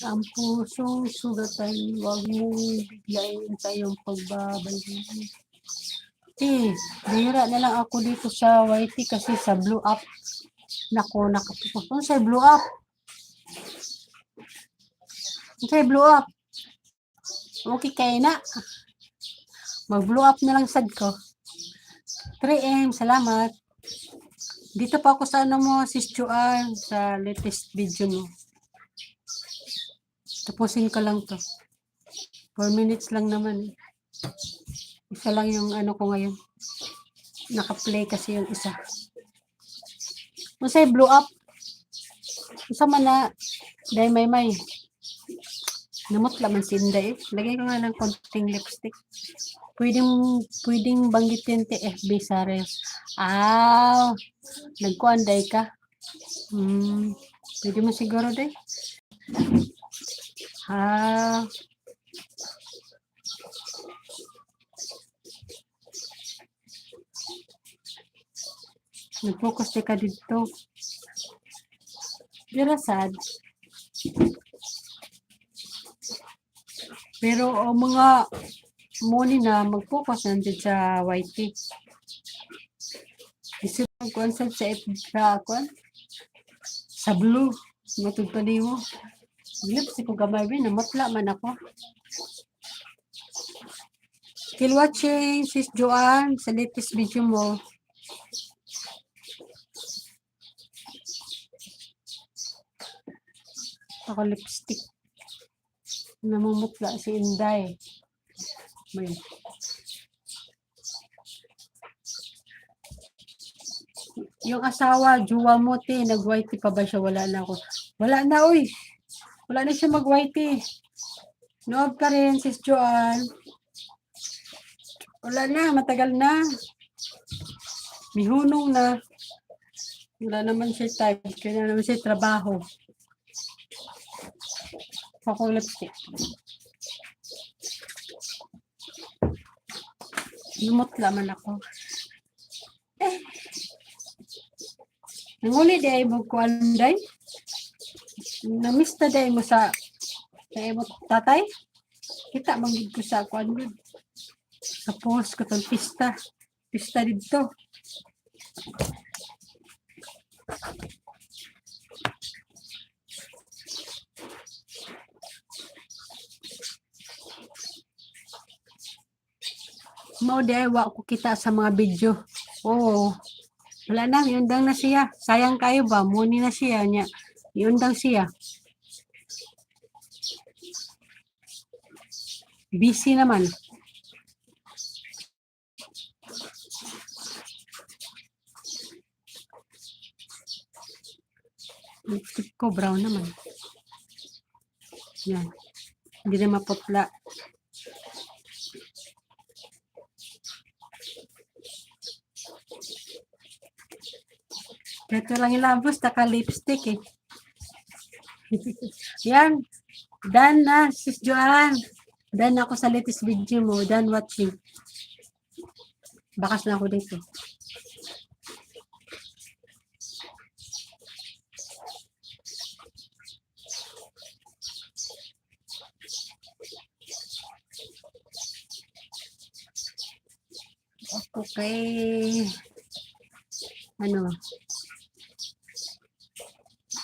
Ang pusong sugatan, huwag mong biglain sa iyong pagbabalik. Bihira na lang ako dito sa YT kasi sa Blue Up. Nako, nakapupos sa Blue Up. Okay, Blue Up. Okay kayo na. Mag-blow up na lang sad ko. 3M, salamat. Dito pa ako sa ano mo, Sis Joanne, sa latest video mo. Tapusin ko lang to. 4 minutes lang naman. Isa lang yung ano ko ngayon. Naka-play kasi yung isa. Masay blow up. Isa man na, dahil may. Namot laman si Inday. Lagay ko nga ng konting lipstick. Pwedeng banggitin ti FB Sares. Nagkuanday ka. Pwede mo siguro day. Nag-focus ka dito. Pero sad. Pero mga money na mag-focus nandun sa YT. Isip mag-concept sa blue. Matugpali mo. Lipstick ko gamay rin. Namatla man ako. Still watching, Sis Joanne, sa latest video mo. Ako lipstick. Namumutla si Inday. May. Yung asawa, juwa mo, nag-whitey pa ba siya? Wala na ako. Wala na, uy. Wala na siya mag-whitey. Noob ka rin, Sis Joanne. Wala na, matagal na. Mihunong na. Wala naman siya type. Kaya naman siya trabaho. Ako lipstick. Lumutla man ako. Nanguli di ay mo kuanday. Namista di mo sa mo tatay. Kita manggid ko sa kuan gud. Sa post ko tong pista. Pista dito. Mao di wa ko kita sa mga video. Oo. Wala na, yundang na siya. Sayang kayo ba? Muni na siya niya. Yundang siya. Busy naman. Lipstick ko brown naman. Yan. Hindi na maputla. Ito lang ilabos, naka-lipstick eh. Yan. Done na, Sis Joanne. Done ako sa latest video mo. Done watching. Bakas na ako dito. Okay. Ano?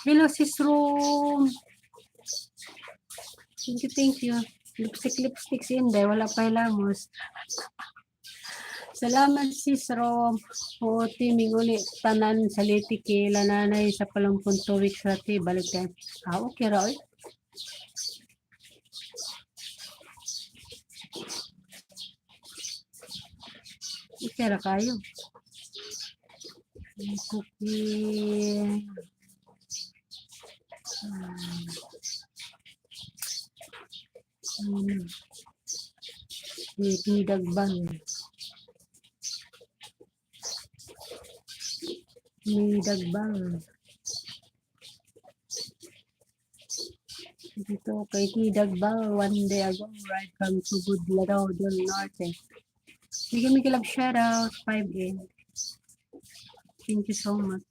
Hello, Sis Room. Thank you. Lipstick si Inday. Wala pa ilamos. Salamat, Sis Rom. O, timing ulit. Tanan sa litiki. Lananay sa palumpun 2 weeks rati. Balik yan. Okay, Roy. Ikera kayo. Cookie. Dagbang. Dagbang. Dito kay Dagbang. One day ago, right from Sugod Laro del Norte. Bigyan me love shout out 5A. Thank you so much.